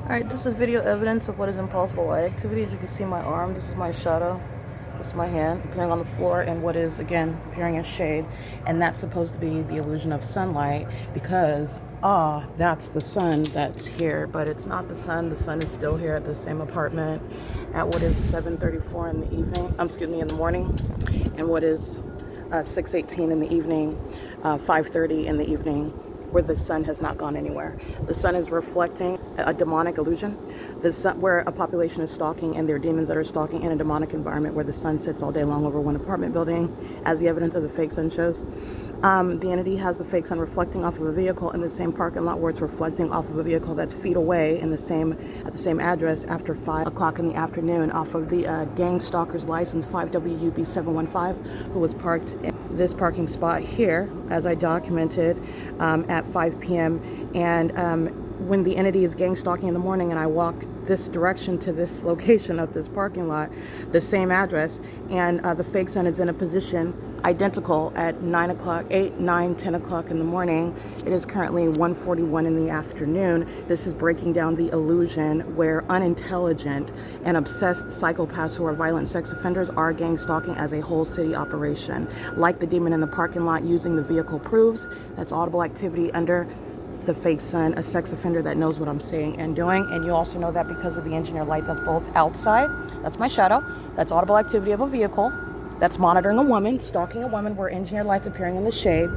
Alright, this is video evidence of what is impossible light activity. As you can see my arm, this is my shadow, this is my hand appearing on the floor, and what is, again, appearing as shade. And that's supposed to be the illusion of sunlight because, that's the sun that's here. But it's not the sun is still here at the same apartment at what is 7:34 in the evening, in the morning, and what is 6:18 in the evening, 5:30 in the evening, where the sun has not gone anywhere. The sun is reflecting a demonic illusion. The sun, where a population is stalking and there are demons that are stalking in a demonic environment where the sun sits all day long over one apartment building, as the evidence of the fake sun shows. The entity has the fake sun reflecting off of a vehicle in the same parking lot where it's reflecting off of a vehicle that's feet away at the same address after 5 o'clock in the afternoon off of the gang stalker's license 5WUB715, who was parked in this parking spot here, as I documented, at 5 p.m. And when the entity is gang stalking in the morning and I walk this direction to this location of this parking lot, the same address, and the fake sun is in a position identical at 9 o'clock, 8, 9, 10 o'clock in the morning. It is currently 1:41 in the afternoon. This is breaking down the illusion where unintelligent and obsessed psychopaths who are violent sex offenders are gang stalking as a whole city operation. Like the demon in the parking lot using the vehicle proves, that's audible activity under the fake sun, a sex offender that knows what I'm saying and doing. And you also know that because of the engineer light that's both outside, that's my shadow, that's audible activity of a vehicle that's monitoring a woman, stalking a woman, where engineer light's appearing in the shade.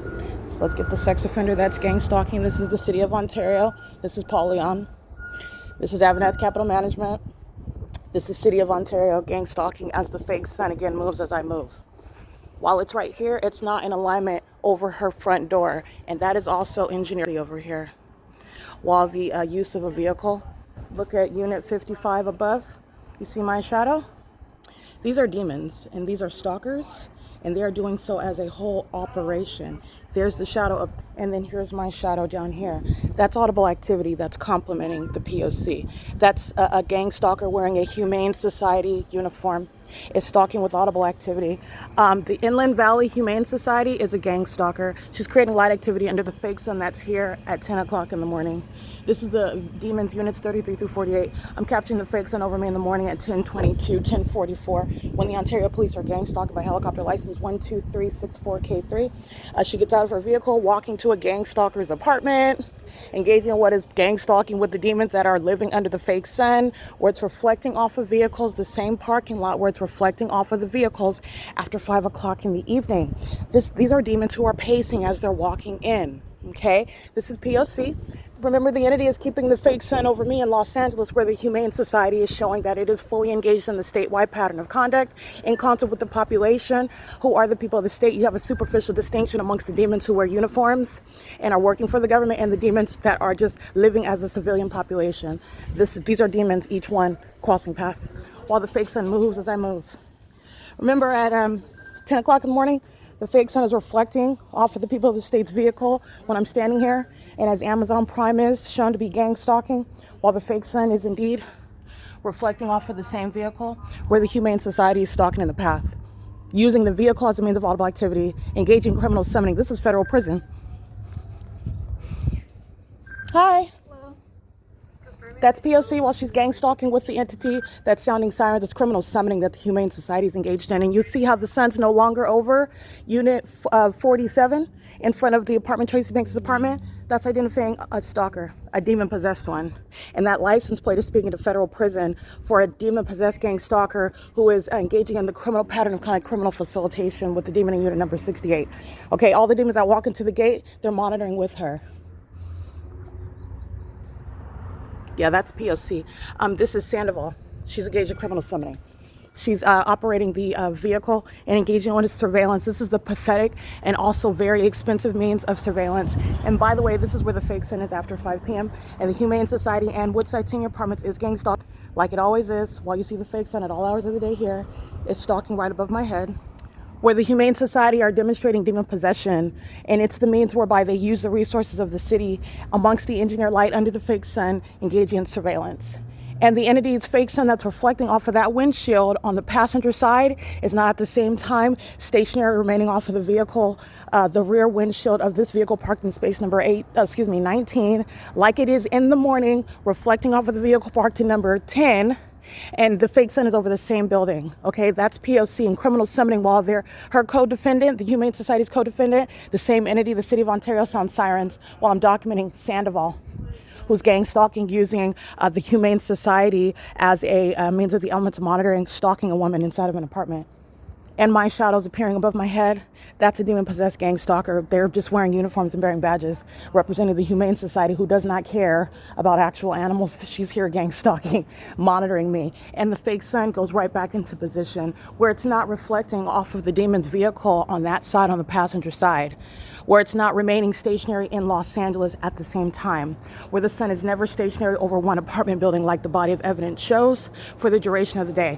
So let's get the sex offender that's gang stalking. This is the city of Ontario. This is Paul Leon. This is AVANATH Capital Management. This is city of Ontario, gang stalking as the fake sun again moves as I move. While it's right here, it's not in alignment over her front door, and that is also engineered over here. While the use of a vehicle, look at unit 55 above, you see my shadow? These are demons, and these are stalkers, and they are doing so as a whole operation. There's the shadow up, and then here's my shadow down here. That's audible activity that's complementing the P.O.C. That's a gang stalker wearing a Humane Society uniform. Is stalking with audible activity. The Inland Valley Humane Society is a gang stalker. She's creating light activity under the fake sun that's here at 10 o'clock in the morning. This is the demons units 33 through 48. I'm capturing the fake sun over me in the morning at 10:22, 10:44, when the Ontario police are gang stalked by helicopter license 12364K3. She gets out of her vehicle, walking to a gang stalker's apartment, engaging in what is gang stalking with the demons that are living under the fake sun, where it's reflecting off of vehicles, the same parking lot where it's reflecting off of the vehicles after 5 o'clock in the evening. These are demons who are pacing as they're walking in. Okay, this is P.O.C. Remember, the entity is keeping the fake sun over me in Los Angeles, where the Humane Society is showing that it is fully engaged in the statewide pattern of conduct in concert with the population, who are the people of the state. You have a superficial distinction amongst the demons who wear uniforms and are working for the government and the demons that are just living as a civilian population. These are demons, each one crossing paths, while the fake sun moves as I move. Remember, at 10 o'clock in the morning, the fake sun is reflecting off of the people of the state's vehicle when I'm standing here, and as Amazon Prime is shown to be gang stalking, while the fake sun is indeed reflecting off of the same vehicle where the Humane Society is stalking in the path, using the vehicle as a means of audible activity, engaging criminal summoning. This is federal prison. Hi. That's P.O.C. while she's gang stalking with the entity that's sounding sirens. It's criminal summoning that the Humane Society is engaged in. And you see how the sun's no longer over unit 47 in front of the apartment, Tracy Banks' apartment. That's identifying a stalker, a demon-possessed one. And that license plate is speaking to federal prison for a demon-possessed gang stalker who is engaging in the criminal pattern of kind of criminal facilitation with the demon in unit number 68. Okay, all the demons that walk into the gate, they're monitoring with her. Yeah, that's P.O.C. This is Sandoval. She's engaged in criminal summoning. She's operating the vehicle and engaging in surveillance. This is the pathetic and also very expensive means of surveillance. And by the way, this is where the fake sun is after 5 p.m. And the Humane Society and Woodside Senior Apartments is gang stalked, like it always is. While you see the fake sun at all hours of the day here, it's stalking right above my head, where the Humane Society are demonstrating demon possession, and it's the means whereby they use the resources of the city amongst the engineer light under the fake sun, engaging in surveillance. And the entity's fake sun that's reflecting off of that windshield on the passenger side is not at the same time stationary, remaining off of the vehicle, the rear windshield of this vehicle parked in space number 19, like it is in the morning, reflecting off of the vehicle parked in number 10. And the fake sun is over the same building. Okay, that's P.O.C. and criminal summoning while her co-defendant, the Humane Society's co-defendant, the same entity, the City of Ontario, sound sirens while I'm documenting Sandoval, who's gang stalking using the Humane Society as a means of the elements of monitoring, stalking a woman inside of an apartment. And my shadows appearing above my head, that's a demon-possessed gang stalker. They're just wearing uniforms and bearing badges, representing the Humane Society, who does not care about actual animals. She's here gang stalking, monitoring me. And the fake sun goes right back into position where it's not reflecting off of the demon's vehicle on that side, on the passenger side, where it's not remaining stationary in Los Angeles at the same time, where the sun is never stationary over one apartment building like the body of evidence shows for the duration of the day,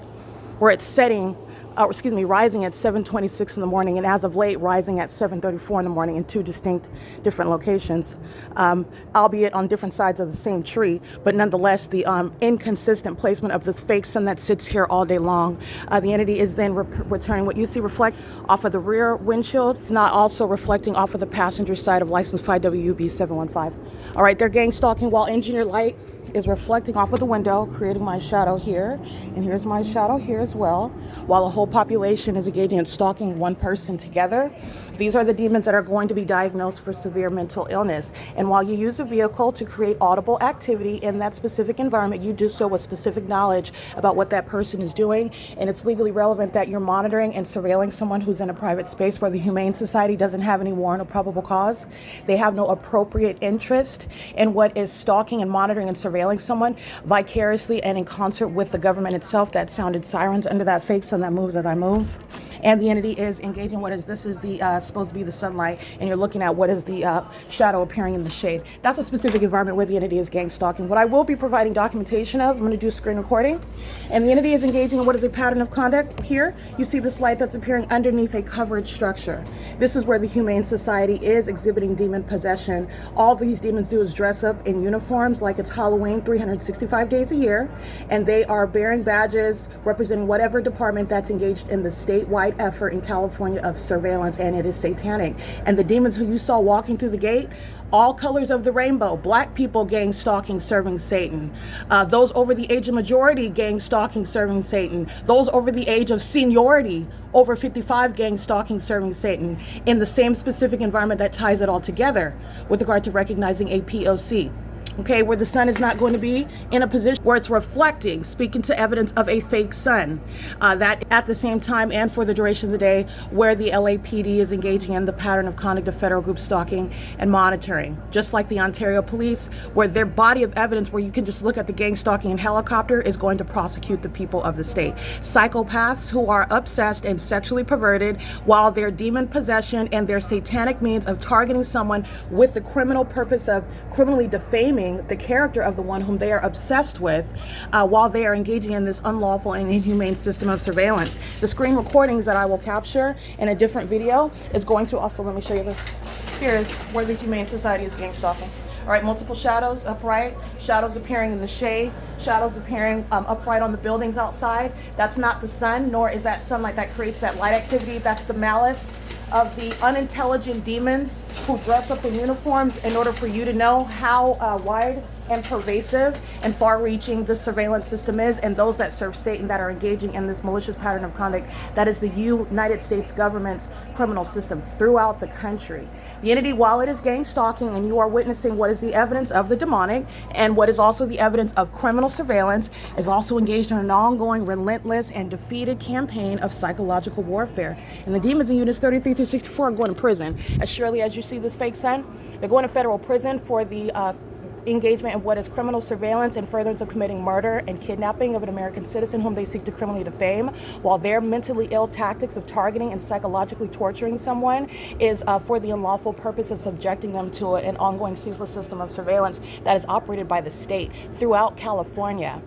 where it's rising at 7:26 in the morning, and as of late, rising at 7:34 in the morning in two distinct different locations, albeit on different sides of the same tree, but nonetheless, the inconsistent placement of this fake sun that sits here all day long. The entity is then returning what you see reflect off of the rear windshield, not also reflecting off of the passenger side of license 5WB 715. All right, they're gang stalking while engineer light is reflecting off of the window, creating my shadow here, and here's my shadow here as well, while a whole population is engaging in stalking one person together. These are the demons that are going to be diagnosed for severe mental illness. And while you use a vehicle to create audible activity in that specific environment, you do so with specific knowledge about what that person is doing, and it's legally relevant that you're monitoring and surveilling someone who's in a private space where the Humane Society doesn't have any warrant or probable cause. They have no appropriate interest in what is stalking and monitoring and surveilling someone vicariously and in concert with the government itself that sounded sirens under that fake sun that moves as I move. And the entity is engaging this is the supposed to be the sunlight, and you're looking at what is the shadow appearing in the shade. That's a specific environment where the entity is gang stalking. What I will be providing documentation of, I'm going to do screen recording, and the entity is engaging in what is a pattern of conduct. Here, you see this light that's appearing underneath a coverage structure. This is where the Humane Society is exhibiting demon possession. All these demons do is dress up in uniforms like it's Halloween 365 days a year, and they are bearing badges representing whatever department that's engaged in the statewide effort in California of surveillance, and it is satanic. And the demons who you saw walking through the gate, all colors of the rainbow, black people gang stalking, serving Satan. Those over the age of majority gang stalking, serving Satan. Those over the age of seniority, over 55 gang stalking, serving Satan, in the same specific environment that ties it all together with regard to recognizing a P.O.C. Okay, where the sun is not going to be in a position where it's reflecting, speaking to evidence of a fake sun. That at the same time and for the duration of the day, where the LAPD is engaging in the pattern of conduct of federal group stalking and monitoring. Just like the Ontario police, where their body of evidence, where you can just look at the gang stalking in helicopter, is going to prosecute the people of the state. Psychopaths who are obsessed and sexually perverted, while their demon possession and their satanic means of targeting someone with the criminal purpose of criminally defaming the character of the one whom they are obsessed with, while they are engaging in this unlawful and inhumane system of surveillance. The screen recordings that I will capture in a different video is going to also, let me show you this. Here is where the Humane Society is gang stalking. All right, multiple shadows upright, shadows appearing in the shade, shadows appearing upright on the buildings outside. That's not the sun, nor is that sunlight that creates that light activity. That's the malice of the unintelligent demons who dress up in uniforms in order for you to know how wide and pervasive and far-reaching the surveillance system is, and those that serve Satan that are engaging in this malicious pattern of conduct that is the United States government's criminal system throughout the country. The entity, while it is gang stalking and you are witnessing what is the evidence of the demonic and what is also the evidence of criminal surveillance, is also engaged in an ongoing, relentless, and defeated campaign of psychological warfare. And the demons in units 33 through 64 are going to prison. As surely as you see this fake sun, they're going to federal prison for the engagement in what is criminal surveillance and furtherance of committing murder and kidnapping of an American citizen whom they seek to criminally defame, while their mentally ill tactics of targeting and psychologically torturing someone is for the unlawful purpose of subjecting them to an ongoing ceaseless system of surveillance that is operated by the state throughout California.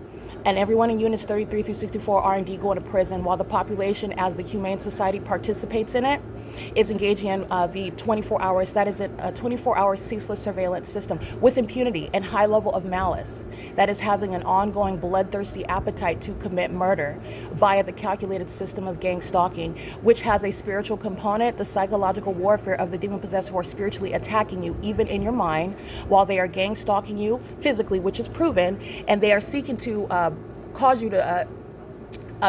And everyone in units 33 through 64 are indeed going to prison, while the population, as the Humane Society participates in it, is engaging in the 24 hours, that is a 24-hour ceaseless surveillance system with impunity and high level of malice, that is having an ongoing bloodthirsty appetite to commit murder via the calculated system of gang stalking, which has a spiritual component, the psychological warfare of the demon-possessed who are spiritually attacking you, even in your mind, while they are gang stalking you physically, which is proven, and they are seeking to cause you to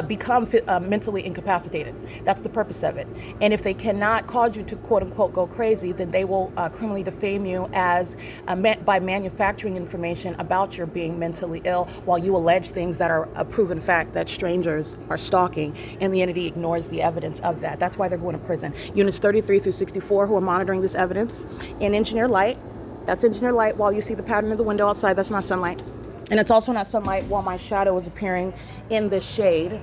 become mentally incapacitated. That's the purpose of it. And if they cannot cause you to quote unquote go crazy, then they will criminally defame you as by manufacturing information about your being mentally ill while you allege things that are a proven fact that strangers are stalking, and the entity ignores the evidence of that. That's why they're going to prison. Units 33 through 64 who are monitoring this evidence in engineer light. That's engineer light while you see the pattern of the window outside. That's not sunlight. And it's also not sunlight while my shadow is appearing in the shade,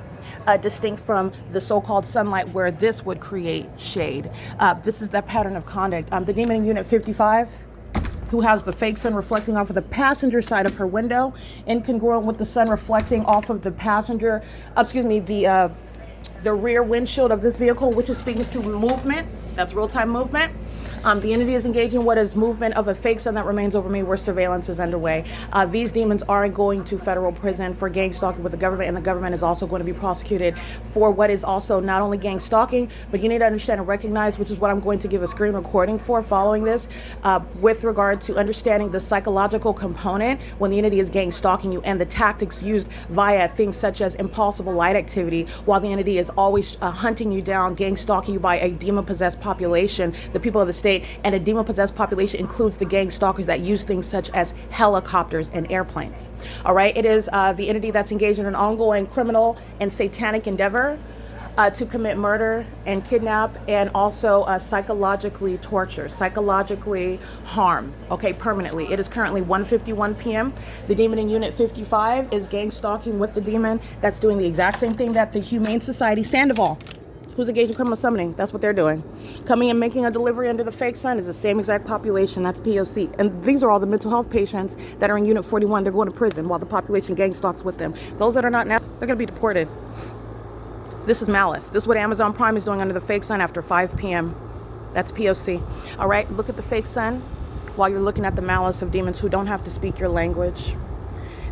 distinct from the so-called sunlight where this would create shade. This is that pattern of conduct. The demon in unit 55, who has the fake sun reflecting off of the passenger side of her window, incongruent with the sun reflecting off of the passenger, the rear windshield of this vehicle, which is speaking to movement. That's real-time movement. The entity is engaging what is movement of a fake sun that remains over me where surveillance is underway. These demons are going to federal prison for gang stalking with the government, and the government is also going to be prosecuted for what is also not only gang stalking, but you need to understand and recognize, which is what I'm going to give a screen recording for following this, with regard to understanding the psychological component when the entity is gang stalking you and the tactics used via things such as impulsive light activity, while the entity is always hunting you down, gang stalking you by a demon-possessed population, the people of the state. And a demon-possessed population includes the gang stalkers that use things such as helicopters and airplanes. All right, it is the entity that's engaged in an ongoing criminal and satanic endeavor to commit murder and kidnap, and also psychologically torture, psychologically harm, okay, permanently. It is currently 1:51 p.m. The demon in unit 55 is gang stalking with the demon that's doing the exact same thing that the Humane Society Sandoval, who's engaged in criminal summoning, that's what they're doing. Coming and making a delivery under the fake sun is the same exact population. That's P.O.C. And these are all the mental health patients that are in Unit 41. They're going to prison while the population gang stalks with them. Those that are not now, they're going to be deported. This is malice. This is what Amazon Prime is doing under the fake sun after 5 p.m. That's P.O.C. All right, look at the fake sun while you're looking at the malice of demons who don't have to speak your language.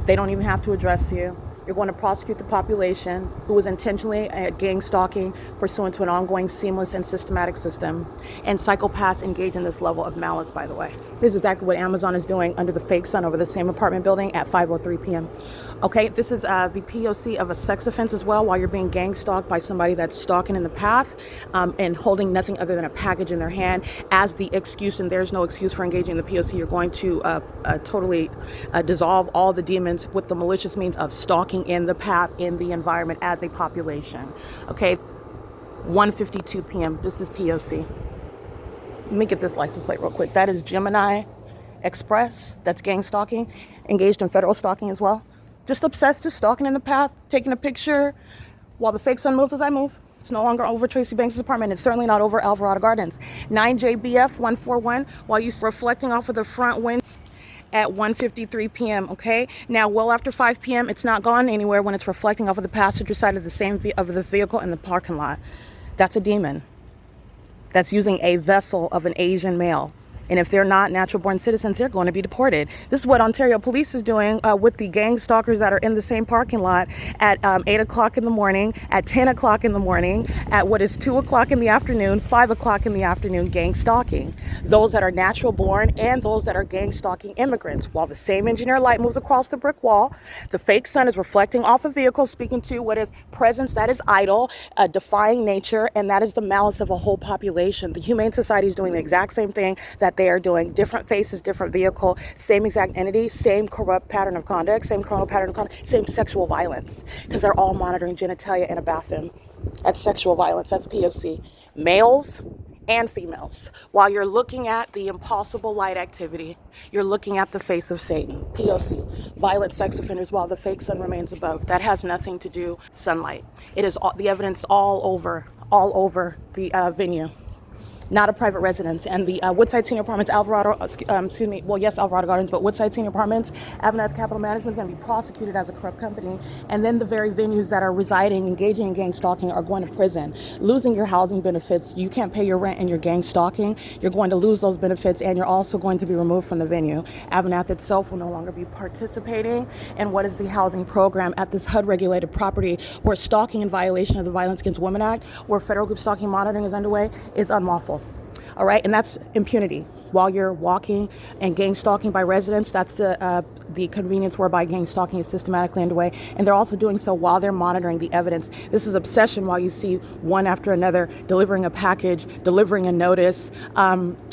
They don't even have to address you. You're going to prosecute the population who was intentionally gang stalking pursuant to an ongoing, seamless, and systematic system. And psychopaths engage in this level of malice, by the way. This is exactly what Amazon is doing under the fake sun over the same apartment building at 5:03 p.m. Okay, this is the P.O.C. of a sex offense as well, while you're being gang stalked by somebody that's stalking in the path and holding nothing other than a package in their hand as the excuse, and there's no excuse for engaging in the P.O.C. You're going to totally dissolve all the demons with the malicious means of stalking in the path, in the environment as a population. Okay, 1:52 p.m. This is P.O.C. Let me get this license plate real quick. That is Gemini Express. That's gang stalking, engaged in federal stalking as well. Just obsessed, just stalking in the path, taking a picture while the fake sun moves as I move. It's no longer over Tracy Banks' apartment. It's certainly not over Alvarado Gardens. 9JBF 141 while you're reflecting off of the front window at 1:53 p.m. Okay, now well after 5 p.m. it's not gone anywhere when it's reflecting off of the passenger side of the vehicle in the parking lot. That's a demon that's using a vessel of an Asian male. And if they're not natural born citizens, they're going to be deported. This is what Ontario Police is doing with the gang stalkers that are in the same parking lot at 8 o'clock in the morning, at 10 o'clock in the morning, at what is 2 o'clock in the afternoon, 5 o'clock in the afternoon, gang stalking. Those that are natural born and those that are gang stalking immigrants. While the same engineer light moves across the brick wall, the fake sun is reflecting off a vehicle, speaking to what is presence that is idle, defying nature, and that is the malice of a whole population. The Humane Society is doing the exact same thing that they are doing. Different faces, different vehicle, same exact entity, same corrupt pattern of conduct, same criminal pattern of conduct, same sexual violence, because they're all monitoring genitalia in a bathroom. That's sexual violence. That's P.O.C. Males and females. While you're looking at the impossible light activity, you're looking at the face of Satan. P.O.C. Violent sex offenders while the fake sun remains above. That has nothing to do sunlight. It is all, the evidence all over the venue. not a private residence. And the Woodside Senior Apartments, Alvarado, Alvarado Gardens, but Woodside Senior Apartments, AVANATH Capital Management is going to be prosecuted as a corrupt company. And then the very venues that are residing, engaging in gang stalking are going to prison, losing your housing benefits. You can't pay your rent and you're gang stalking. You're going to lose those benefits, and you're also going to be removed from the venue. AVANATH itself will no longer be participating in what is the housing program at this HUD-regulated property, where stalking in violation of the Violence Against Women Act, where federal group stalking monitoring is underway, is unlawful. All right, and that's impunity. While you're walking and gang stalking by residents, that's the convenience whereby gang stalking is systematically underway. And they're also doing so while they're monitoring the evidence. This is obsession while you see one after another delivering a package, delivering a notice,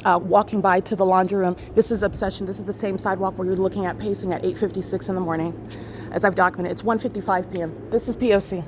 walking by to the laundry room. This is obsession. This is the same sidewalk where you're looking at pacing at 8:56 in the morning. As I've documented, it's 1:55 p.m. This is P.O.C.